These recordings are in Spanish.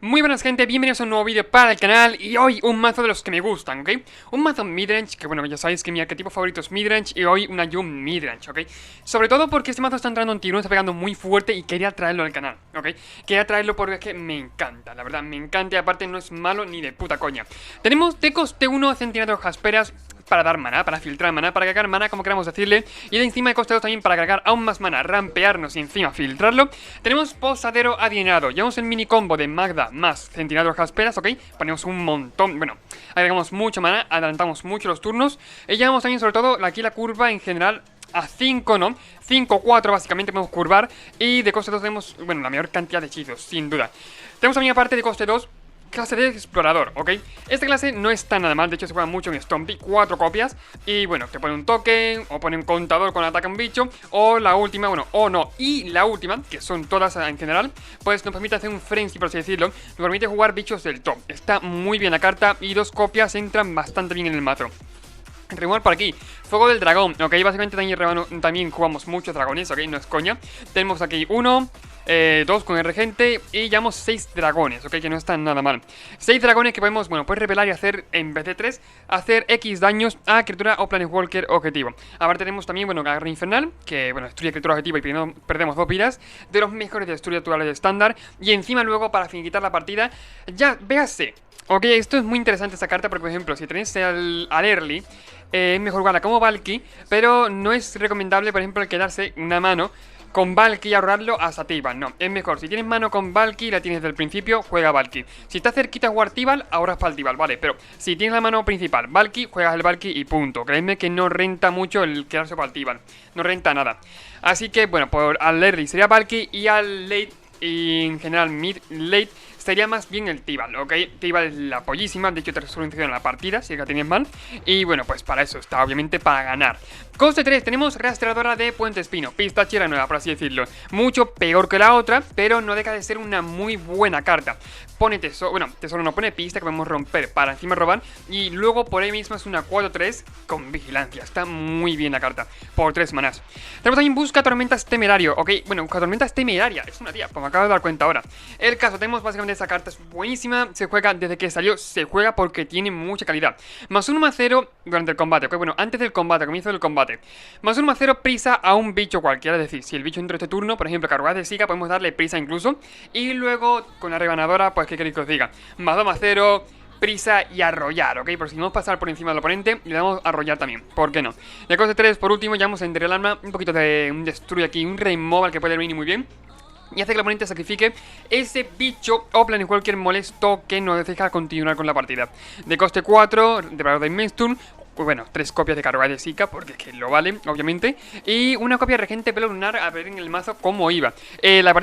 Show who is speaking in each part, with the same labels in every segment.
Speaker 1: Muy buenas gente, bienvenidos a un nuevo vídeo para el canal. Y hoy un mazo de los que me gustan, ¿ok? Un mazo midrange, que bueno, ya sabéis que mi arquetipo favorito es midrange. Y hoy una Yum midrange, ¿ok? Sobre todo porque este mazo está entrando en tirón, está pegando muy fuerte y quería traerlo al canal, ¿ok? Quería traerlo porque es que me encanta, la verdad, me encanta. Y aparte no es malo ni de puta coña. Tenemos de coste 1 centinela de jasperas para dar mana, para filtrar mana, para cargar mana, como queramos decirle. Y de encima de coste 2 también para cargar aún más mana, rampearnos y encima filtrarlo. Tenemos posadero adinerado. Llevamos el mini combo de Magda más centinela de jasperas, ¿ok? Ponemos un montón, bueno, agregamos mucho mana, adelantamos mucho los turnos. Y llevamos también sobre todo aquí la curva en general a 5, ¿no? 5, 4 básicamente podemos curvar. Y de coste 2 tenemos, bueno, la mayor cantidad de hechizos, sin duda. Tenemos también aparte de coste 2 clase de explorador, ¿ok? Esta clase no está nada mal, de hecho se juega mucho en Stompy, 4 copias. Y bueno, te pone un token, o pone un contador cuando ataca un bicho. O la última, bueno, o no, y la última, que son todas en general, pues nos permite hacer un frenzy, por así decirlo. Nos permite jugar bichos del top. Está muy bien la carta y 2 copias entran bastante bien en el mazo. Remover por aquí, Fuego del Dragón, ok, básicamente también jugamos muchos dragones, ok, no es coña. Tenemos aquí 1, 2 con el regente y llevamos 6 dragones, ok, que no están nada mal. 6 dragones que podemos, bueno, puedes revelar y hacer, en vez de 3, hacer X daños a criatura o Planewalker objetivo. Aparte tenemos también, bueno, Garra Infernal, que, bueno, destruye criatura objetivo y perdemos 2 vidas. De los mejores destruye naturales de estándar. Y encima luego, para finiquitar la partida, ya, véase. Ok, esto es muy interesante esta carta porque, por ejemplo, si tenéis al early, es mejor jugarla como Valky, pero no es recomendable, por ejemplo, el quedarse una mano con Valky y ahorrarlo a Tibalt. No, es mejor, si tienes mano con Valky y la tienes desde el principio, juega Valky. Si estás cerquita a jugar Tibalt, ahorras para el Tibalt, vale, pero si tienes la mano principal Valky, juegas el Valky y punto. Créeme que no renta mucho el quedarse para el Tibalt, no renta nada. Así que, bueno, al early sería Valky y al late y en general mid-late sería más bien el Tibalt, ¿ok? Tibalt es la pollísima, de hecho te soluciona la partida si es que la tienes mal. Y bueno, pues para eso está, obviamente para ganar. Coste 3, tenemos rastreadora de Puente Espino, pistachera nueva, por así decirlo. Mucho peor que la otra, pero no deja de ser una muy buena carta. Pone tesoro, bueno, tesoro no, pone pista que podemos romper para encima robar. Y luego por ahí mismo es una 4-3 con vigilancia, está muy bien la carta, por 3 manás. Tenemos también Busca Tormentas Temerario, ¿ok? Bueno, Busca Tormentas Temeraria, es una tía, pues me acabo de dar cuenta ahora. El caso, tenemos básicamente esa carta, es buenísima, se juega desde que salió, se juega porque tiene mucha calidad. Más 1 más 0 durante el combate, ok, bueno, antes del combate, comienzo del combate. Más 1 más 0 prisa a un bicho cualquiera, es decir, si el bicho entra este turno, por ejemplo, cargadas de Zika, podemos darle prisa incluso. Y luego, con la rebanadora, pues, ¿qué queréis que os diga? Más 2 más 0... prisa y arrollar, ¿ok? Por si no pasar por encima del oponente, le damos a arrollar también, ¿por qué no? Y el coste 3, por último, llevamos a entre el arma un poquito de un destruye aquí, un removal que puede venir muy bien. Y hace que el oponente sacrifique ese bicho o cualquier molesto que nos deja continuar con la partida. De coste 4, Depredador de Inmensturm. Pues bueno, 3 copias de carga de Zika, porque es que lo vale, obviamente. Y una copia de Regente Pelo Lunar, a ver en el mazo cómo iba.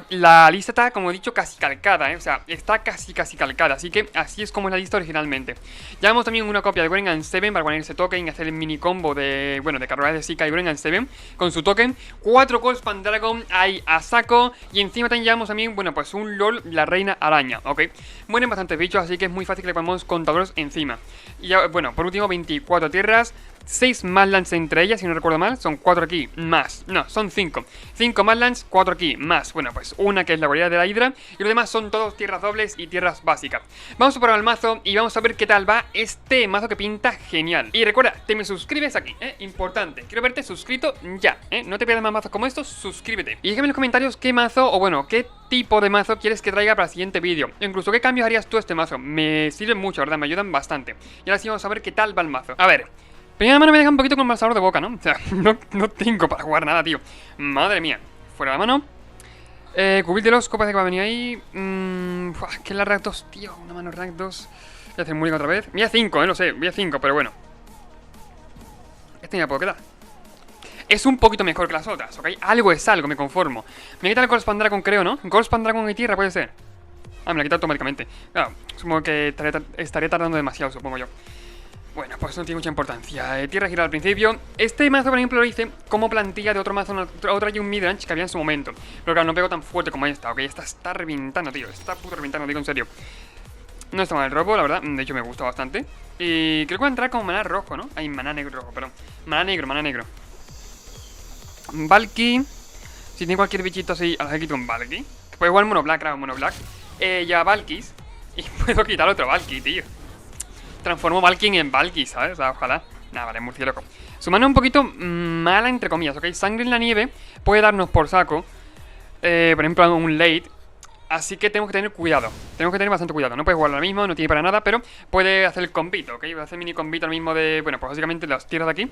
Speaker 1: La lista está, como he dicho, casi calcada, o sea, está casi calcada. Así que así es como es la lista originalmente. Llevamos también una copia de Gwengan 7 para poner ese token y hacer el mini combo de, bueno, de carga de Zika y Gwengan 7 con su token. 4 Calls Pandragon ahí a saco. Y encima también llevamos también, bueno, pues un LOL, la Reina Araña, ¿ok? Mueren bastantes bichos, así que es muy fácil que le ponemos contadores encima. Y ya, bueno, por último, 24 tierras. 6 Madlands entre ellas, si no recuerdo mal, son 4 aquí, más, no, son 5 Madlands, 4 aquí, más, bueno, pues una que es la guarida de la Hidra. Y los demás son todos tierras dobles y tierras básicas. Vamos a probar el mazo y vamos a ver qué tal va este mazo que pinta genial. Y recuerda, te me suscribes aquí, importante, quiero verte suscrito ya, no te pierdas más mazos como estos, suscríbete. Y déjame en los comentarios qué mazo, o bueno, qué tipo de mazo quieres que traiga para el siguiente vídeo. Incluso qué cambios harías tú a este mazo, me sirven mucho, ¿verdad? Me ayudan bastante. Y ahora sí vamos a ver qué tal va el mazo. A ver, primera mano me deja un poquito con mal sabor de boca, ¿no? O sea, no tengo para jugar nada, tío. Madre mía. Fuera la mano. Cubil de los copas de que va a venir ahí. ¿Qué es la rank 2, tío? Una mano rank 2. Voy a hacer muy otra vez. Voy a 5, no sé. Voy a 5, pero bueno. Este ya puedo quedar. Es un poquito mejor que las otras, ¿ok? Algo es algo, me conformo. Me quita el Goldspan Dragon, creo, ¿no? Goldspan Dragon y tierra puede ser. Ah, me la quita automáticamente. Claro, supongo que estaré tardando demasiado, supongo yo. Bueno, pues no tiene mucha importancia. Tierra gira al principio. Este mazo, por ejemplo, lo hice como plantilla de otro mazo, otra Yum midrange que había en su momento. Pero claro, no pego tan fuerte como esta, ok. Esta está reventando, tío. Está puto reventando, digo en serio. No está mal el robo, la verdad. De hecho, me gusta bastante. Y creo que va a entrar como maná rojo, ¿no? Ay, maná negro rojo, perdón. Maná negro. Valky. Si tiene cualquier bichito así, al quito un Valky. Puede jugar mono black, claro, mono black. Ya Valkys. Y puedo quitar otro Valky, tío. Transformo Valky en Valky, ¿sabes? O sea, ojalá. Nada, vale, murciélago. Su mano es un poquito mala, entre comillas, ¿ok? Sangre en la nieve puede darnos por saco. Por ejemplo, un late. Así que tenemos que tener cuidado. Tenemos que tener bastante cuidado. No puede jugar ahora mismo, no tiene para nada, pero puede hacer el combito, ¿ok? Va a hacer mini combito ahora mismo de... Bueno, pues básicamente las tierras de aquí.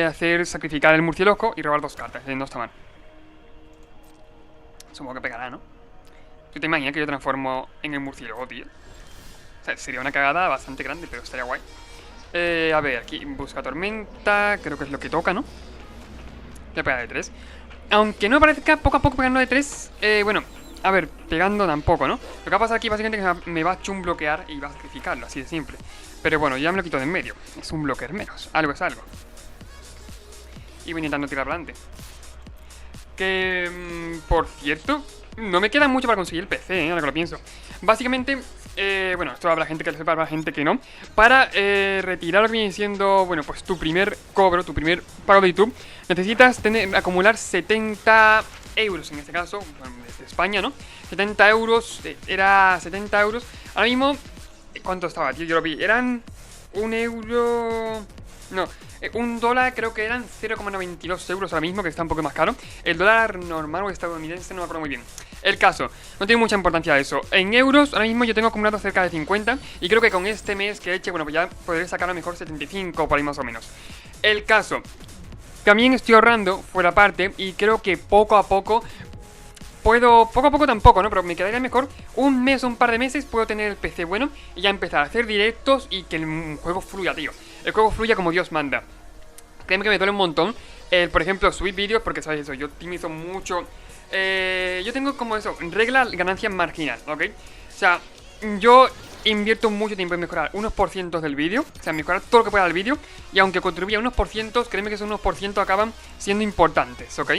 Speaker 1: Hacer sacrificar el murciélago y robar 2 cartas. No está mal. Supongo que pegará, ¿no? ¿Tú te imaginas que yo transformo en el murciélago, tío? O sea, sería una cagada bastante grande, pero estaría guay. A ver, aquí busca tormenta. Creo que es lo que toca, ¿no? Voy a pegar de 3. Aunque no me parezca poco a poco pegando de 3. Bueno, a ver, pegando tampoco, ¿no? Lo que va a pasar aquí básicamente es que me va a un bloquear y va a sacrificarlo, así de simple. Pero bueno, ya me lo quito de en medio. Es un bloquear menos. Algo es algo. Y voy intentando tirar para adelante. Que, por cierto, no me queda mucho para conseguir el PC, ahora que lo pienso. Básicamente, bueno, esto habrá gente que lo sepa, habrá gente que no. Para retirar lo que viene siendo, bueno, pues tu primer cobro, tu primer pago de YouTube, necesitas acumular 70 euros en este caso, bueno, desde España, ¿no? 70 euros, era 70 euros. Ahora mismo, ¿cuánto estaba, tío? Yo lo vi, eran 1 euro... No, $1 creo que eran 0,92 euros ahora mismo, que está un poco más caro. El dólar normal o estadounidense no me acuerdo muy bien. El caso, no tiene mucha importancia eso. En euros, ahora mismo yo tengo acumulado cerca de 50. Y creo que con este mes que he hecho, bueno, pues ya podré sacar a lo mejor 75 por ahí más o menos. El caso, también estoy ahorrando fuera parte y creo que poco a poco... poco a poco tampoco, ¿no? Pero me quedaría mejor un mes o un par de meses puedo tener el PC bueno y ya empezar a hacer directos y que el juego fluya, tío. El juego fluya como Dios manda. Créeme que me duele un montón por ejemplo, subir vídeos porque, ¿sabes eso? Yo optimizo mucho. Yo tengo como eso, regla ganancia marginal, ¿ok? O sea, yo invierto mucho tiempo en mejorar unos por cientos del vídeo. O sea, mejorar todo lo que pueda del vídeo. Y aunque contribuya unos por cientos, créeme que esos unos por cientos acaban siendo importantes, ¿ok?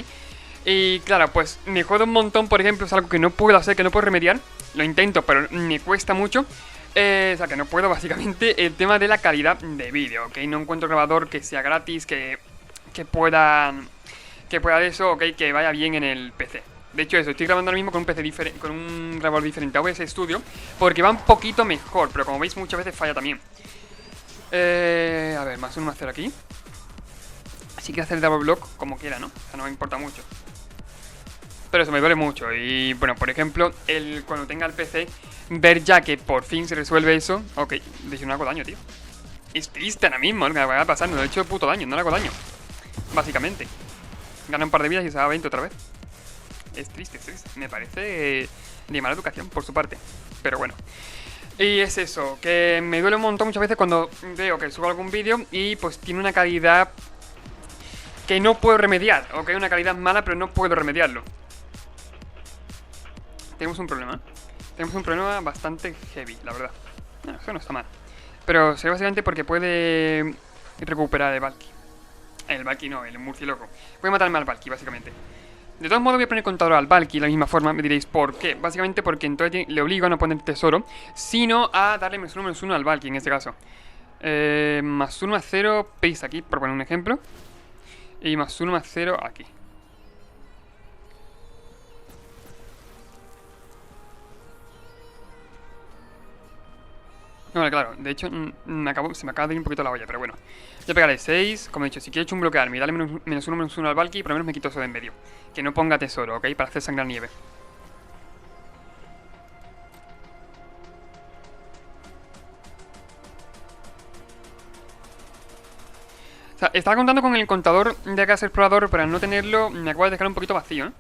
Speaker 1: Y claro, pues me jodo un montón, por ejemplo, es algo que no puedo hacer, que no puedo remediar. Lo intento, pero me cuesta mucho. O sea, que no puedo, básicamente, el tema de la calidad de vídeo, ¿ok? No encuentro grabador que sea gratis, que pueda eso, ¿ok? Que vaya bien en el PC. De hecho, eso, estoy grabando ahora mismo con un PC diferente, con un grabador diferente a OBS Studio, porque va un poquito mejor, pero como veis muchas veces falla también. A ver, más uno más 0 aquí. Así que hacer el double block como quiera, ¿no? O sea, no me importa mucho. Pero eso me duele mucho. Y bueno, por ejemplo, cuando tenga el PC, ver ya que por fin se resuelve eso. Ok, de hecho no hago daño, tío. Es triste ahora mismo, lo que me va a pasar. No le he hecho puto daño, no le hago daño. Básicamente. Gana un par de vidas y se va a 20 otra vez. Es triste, es triste. Me parece de mala educación por su parte. Pero bueno. Y es eso, que me duele un montón muchas veces cuando veo que subo algún vídeo y pues tiene una calidad que no puedo remediar. Ok, una calidad mala, pero no puedo remediarlo. Tenemos un problema. Tenemos un problema bastante heavy, la verdad. No, eso no está mal. Pero sería básicamente porque puede recuperar el Valky. El Valky no, el murciélago. Puede matarme al Valky, básicamente. De todos modos voy a poner contador al Valky de la misma forma. Me diréis, ¿por qué? Básicamente porque entonces le obligo a no poner tesoro, sino a darle -1/-1 al Valky en este caso. +1/+0 pace aquí, por poner un ejemplo. Y +1/+0 aquí. No, claro, de hecho se me acaba de ir un poquito la olla, pero bueno. Yo pegaré 6, como he dicho, si quiero chum bloquearme y darle -1/-1 al Valky, por lo menos me quito eso de en medio. Que no ponga tesoro, ¿ok? Para hacer sangrar nieve. O sea, estaba contando con el contador de casa explorador, pero al no tenerlo me acabo de dejar un poquito vacío, ¿eh?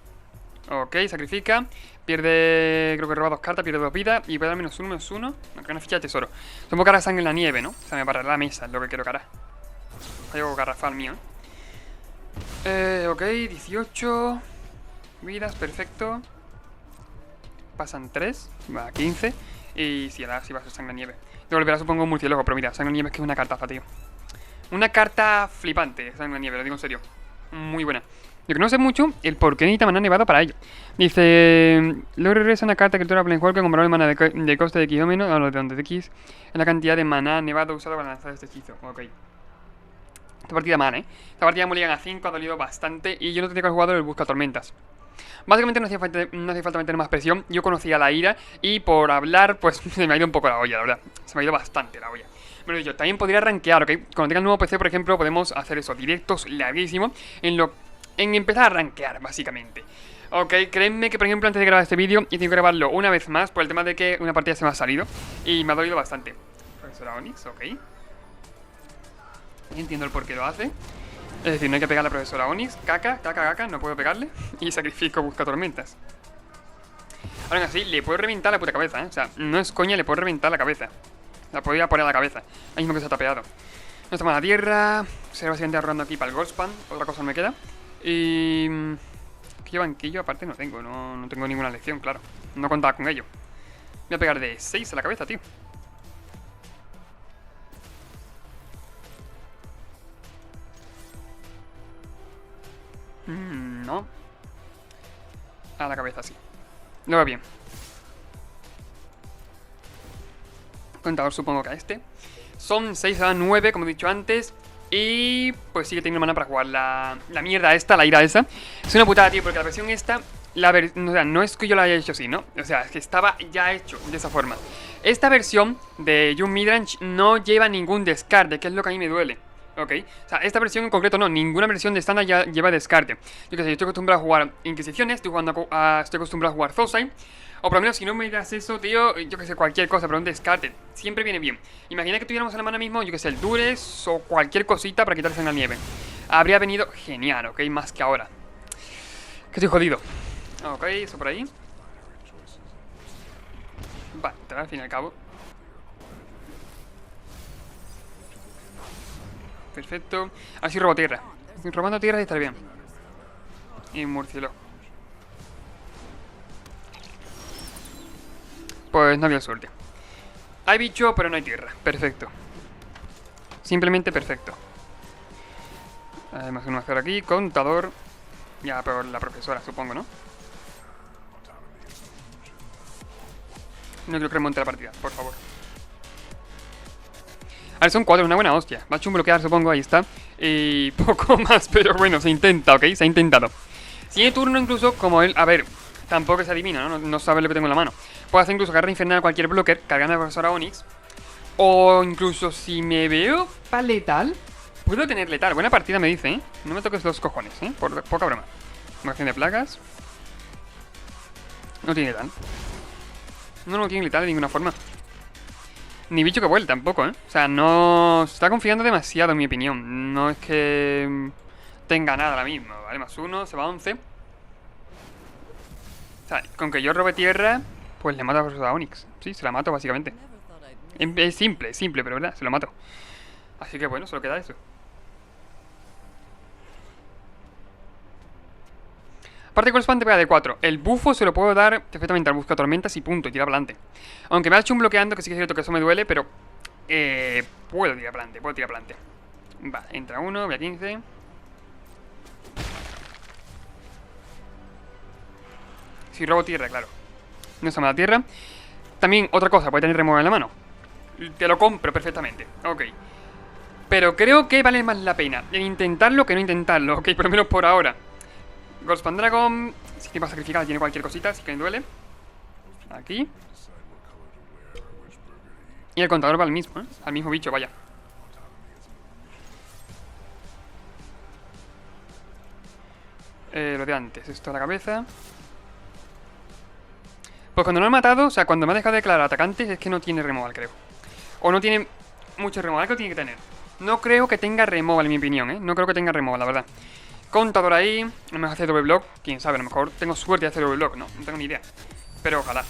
Speaker 1: Ok, sacrifica. Pierde, creo que roba 2 cartas, pierde 2 vidas. Y puede dar -1/-1. Aunque una ficha de tesoro. Supongo que hará sangre en la nieve, ¿no? O sea, me parará la mesa, es lo que creo que hará. Hay algo garrafal mío, ok, 18 vidas, perfecto. Pasan 3, va a 15. Y si ahora sí va a ser sangre en nieve. Devolverá, supongo, un murciélago, pero mira, sangre en nieve es que es una cartaza, tío. Una carta flipante, sangre en nieve, lo digo en serio. Muy buena. Yo que no sé mucho el por qué necesita maná nevado para ello. Dice: luego regresa una carta criatura Planeswalker con valor de maná de coste de X o menos, a lo de donde de X, en la cantidad de maná nevado usado para lanzar este hechizo. Ok. Esta partida mal, Esta partida Mulligan a 5 ha dolido bastante y yo no tendría que haber jugado el busca tormentas. Básicamente no hacía falta meter más presión. Yo conocía la ira y por hablar, pues se me ha ido un poco la olla, la verdad. Se me ha ido bastante la olla. Bueno, yo también podría rankear, ¿ok? Cuando tenga el nuevo PC, por ejemplo, podemos hacer eso, directos larguísimos en empezar a rankear, básicamente. Ok, créanme que, por ejemplo, antes de grabar este vídeo, hice que grabarlo una vez más por el tema de que una partida se me ha salido y me ha dolido bastante. Profesora Onyx, ok. Entiendo el por qué lo hace. Es decir, no hay que pegar a la profesora Onyx. Caca, no puedo pegarle. Y sacrifico busca tormentas. Ahora así, le puedo reventar la puta cabeza, ¿eh? O sea, no es coña, le puedo reventar la cabeza. La podría poner a la cabeza. Ahí mismo que se ha tapeado. No está mala tierra. Será básicamente ahorrando aquí para el Goldspan. Otra cosa no me queda. Y... ¿qué banquillo? Aparte no tengo. No tengo ninguna lección, claro. No contaba con ello. Voy a pegar de 6 a la cabeza, tío. No. A la cabeza, sí. Lo veo bien. Contador supongo que a este. Son 6 a 9, como he dicho antes. Y pues sigue teniendo mana para jugar la mierda esta, la ira esa. Es una putada, tío, porque la versión esta... o sea, no es que yo la haya hecho así, ¿no? O sea, es que estaba ya hecho de esa forma. Esta versión de Young Midrange no lleva ningún descarte, que es lo que a mí me duele. Ok, o sea, esta versión en concreto no, ninguna versión de estándar ya lleva descarte. Yo que sé, yo estoy acostumbrado a jugar Inquisiciones, estoy acostumbrado a jugar Zousai. O por lo menos si no me das eso, tío, yo que sé, cualquier cosa, pero un descarte siempre viene bien. Imagina que tuviéramos en la mano mismo, yo que sé, el Dures o cualquier cosita para quitarse en la nieve. Habría venido genial, ok, más que ahora. Que estoy jodido. Ok, eso por ahí. Vale, al fin y al cabo. Perfecto. Así robo tierra. Robando tierra y estaré bien. Y murciélago. Pues no había suerte. Hay bicho, pero no hay tierra. Perfecto. Simplemente perfecto. Además, uno hacer aquí. Contador. Ya, pero la profesora, supongo, ¿no? No quiero que remonte la partida, por favor. A ver, son 4, una buena hostia. Va a un bloquear, supongo, ahí está. Y poco más, pero bueno, se intenta, ¿ok? Se ha intentado. Siguiente turno incluso, como él... A ver, tampoco se adivina, ¿no? No sabe lo que tengo en la mano. Puedo hacer incluso garra infernal a cualquier blocker, cargando a la profesora Onyx. O incluso si me veo para letal, puedo tener letal. Buena partida me dice, ¿eh? No me toques los cojones, ¿eh? Por poca broma. Margen de plagas. No tiene letal. No tiene letal de ninguna forma. Ni bicho que vuelve tampoco, ¿eh? O sea, no... se está confiando demasiado en mi opinión. No es que tenga nada ahora mismo, ¿vale? Más 1, se va a 11. O sea, con que yo robe tierra, pues le mato a la profesora Onyx. Sí, se la mato básicamente. Es simple, pero verdad, se lo mato. Así que bueno, solo queda eso. Aparte con el spam te pega de 4. El bufo se lo puedo dar perfectamente al busca tormentas y punto, y tira para adelante. Aunque me ha hecho un bloqueando, que sí que es cierto que eso me duele, pero puedo tirar para adelante, Vale, entra uno, voy a 15. Si robo tierra, claro. No está mala tierra. También, otra cosa, puede tener remover en la mano. Te lo compro perfectamente, ok. Pero creo que vale más la pena intentarlo que no intentarlo, ok, por lo menos por ahora. Goldspan Dragon, si te va a sacrificar, tiene cualquier cosita, así que me duele. Aquí. Y el contador va al mismo, ¿eh? Al mismo bicho, vaya. Lo de antes, esto a la cabeza. Pues cuando no lo he matado, o sea, cuando me ha dejado de declarar atacantes, es que no tiene removal, creo. O no tiene mucho removal, que lo tiene que tener. No creo que tenga removal, en mi opinión, ¿eh? No creo que tenga removal, la verdad. Contador ahí, no me hace doble block, quién sabe, a lo mejor tengo suerte de hacer doble block, no tengo ni idea. Pero ojalá.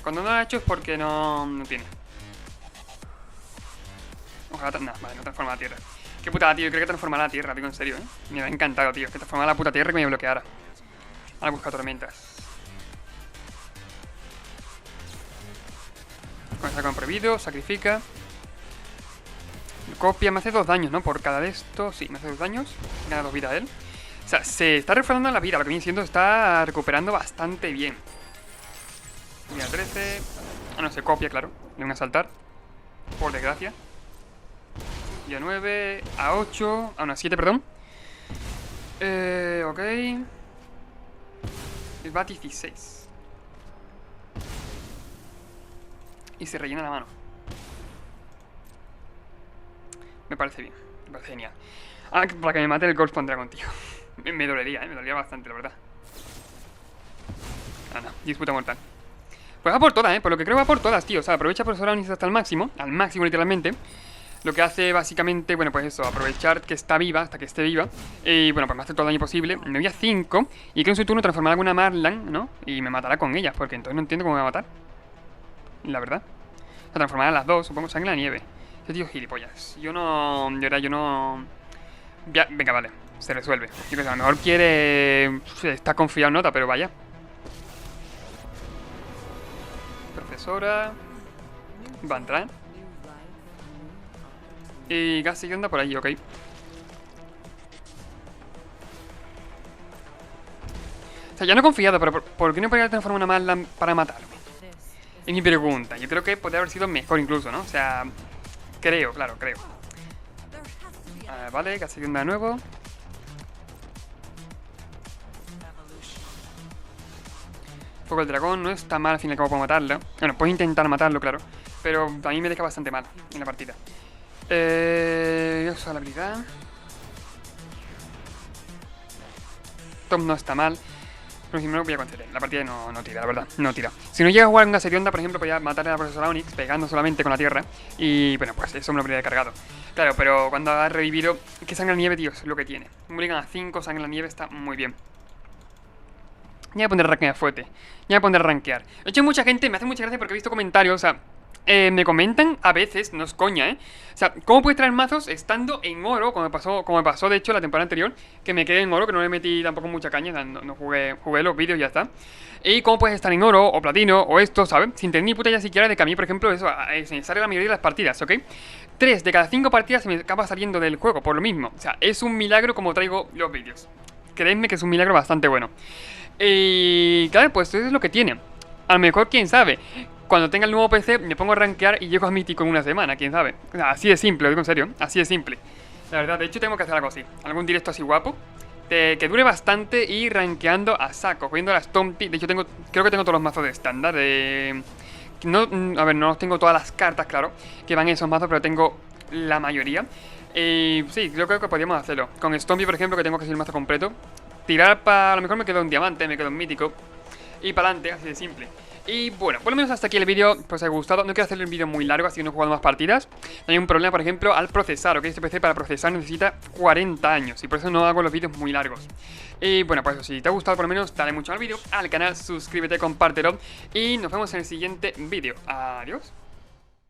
Speaker 1: Cuando no lo ha hecho es porque no tiene. Ojalá, no, vale, no transforma la tierra. Qué putada, tío, creo que transformará la tierra, digo en serio, Me ha encantado, tío, que transformara la puta tierra y que me bloqueara. Ahora busca tormentas. Comienza con prohibido, sacrifica. Copia, me hace 2 daños, ¿no? Por cada de estos, sí, me hace 2 daños. Gana 2 vidas él. O sea, se está reforzando la vida, lo que viene siendo, está recuperando bastante bien. Mira, 13. Ah, no, se copia, claro. Le van a saltar. Por desgracia. Y a 9, a 8, a una 7, perdón. Ok. El va 16. Y se rellena la mano. Me parece bien, me parece genial. Ah, para que me mate el Goldspan Dragon, tío. Me dolería, me dolería bastante, la verdad. Ah, no, disputa mortal. Pues va por todas, por lo que creo va por todas, tío. O sea, aprovecha por Solaris hasta el máximo literalmente. Lo que hace básicamente, bueno, pues eso, aprovechar que está viva, hasta que esté viva. Y bueno, pues me hace todo el daño posible. Me voy a 5 y creo en su turno transformará alguna Marlan, ¿no? Y me matará con ellas, porque entonces no entiendo cómo me va a matar. La verdad. Se transformará en las dos, supongo, sangre en la nieve. Ese tío es gilipollas. Yo no... De verdad, yo no... Venga, vale. Se resuelve. Yo que sé, a lo mejor quiere... Está confiado en nota, pero vaya. Profesora... Va a entrar. Y Gas anda por ahí, ok. O sea, ya no he confiado, pero ¿por qué no podría transformar una Marlan para matarme? Es mi pregunta. Yo creo que podría haber sido mejor incluso, ¿no? O sea... Creo, claro, creo. Vale, Gas anda de nuevo. Fuego del dragón no está mal, al fin y al cabo puedo matarlo. Bueno, puedo intentar matarlo, claro. Pero a mí me deja bastante mal en la partida. Voy a usar la habilidad. Tom no está mal. Pero si no lo voy a conceder. La partida no tira, la verdad. No tira. Si no llega a jugar una Serionda, por ejemplo, podría matar a la profesora Onyx pegando solamente con la tierra. Y bueno, pues eso me lo habría cargado. Claro, pero cuando ha revivido... Que sangre en la nieve, tío, es lo que tiene. Mulligan a 5, sangre en la nieve está muy bien. Ya voy a poner rankear fuerte. Ya voy a poner rankear. De hecho, mucha gente me hace mucha gracia porque he visto comentarios, o sea... me comentan a veces, no es coña, o sea, ¿cómo puedes traer mazos estando en oro? Como me pasó de hecho la temporada anterior, que me quedé en oro, que no le metí tampoco mucha caña, no jugué los vídeos y ya está. Y cómo puedes estar en oro, o platino, o esto, ¿sabes? Sin tener ni puta idea siquiera de que a mí, por ejemplo, eso se sale la mayoría de las partidas, ¿ok? 3 de cada 5 partidas se me acaba saliendo del juego, por lo mismo. O sea, es un milagro como traigo los vídeos. Creedme que es un milagro bastante bueno. Y claro, pues eso es lo que tiene. A lo mejor, quién sabe, cuando tenga el nuevo PC me pongo a rankear y llego a mítico en una semana, quién sabe. O sea, así de simple, lo digo en serio, así de simple. La verdad, de hecho tengo que hacer algo así. Algún directo así guapo, que dure bastante y rankeando a saco, cogiendo las Tompi. De hecho creo que tengo todos los mazos de estándar. No, a ver, no tengo todas las cartas, claro, que van en esos mazos, pero tengo la mayoría. Sí, yo creo que podríamos hacerlo. Con Stompy, por ejemplo, que tengo que hacer el mazo completo. Tirar para... A lo mejor me quedo un diamante, me quedo un mítico. Y para adelante, así de simple. Y bueno, por lo menos hasta aquí el vídeo, pues os ha gustado. No quiero hacerle un vídeo muy largo, así que no he jugado más partidas. Hay un problema, por ejemplo, al procesar, ¿ok? Este PC para procesar necesita 40 años y por eso no hago los vídeos muy largos. Y bueno, pues si te ha gustado por lo menos, dale mucho al vídeo, al canal, suscríbete, compártelo y nos vemos en el siguiente vídeo. Adiós.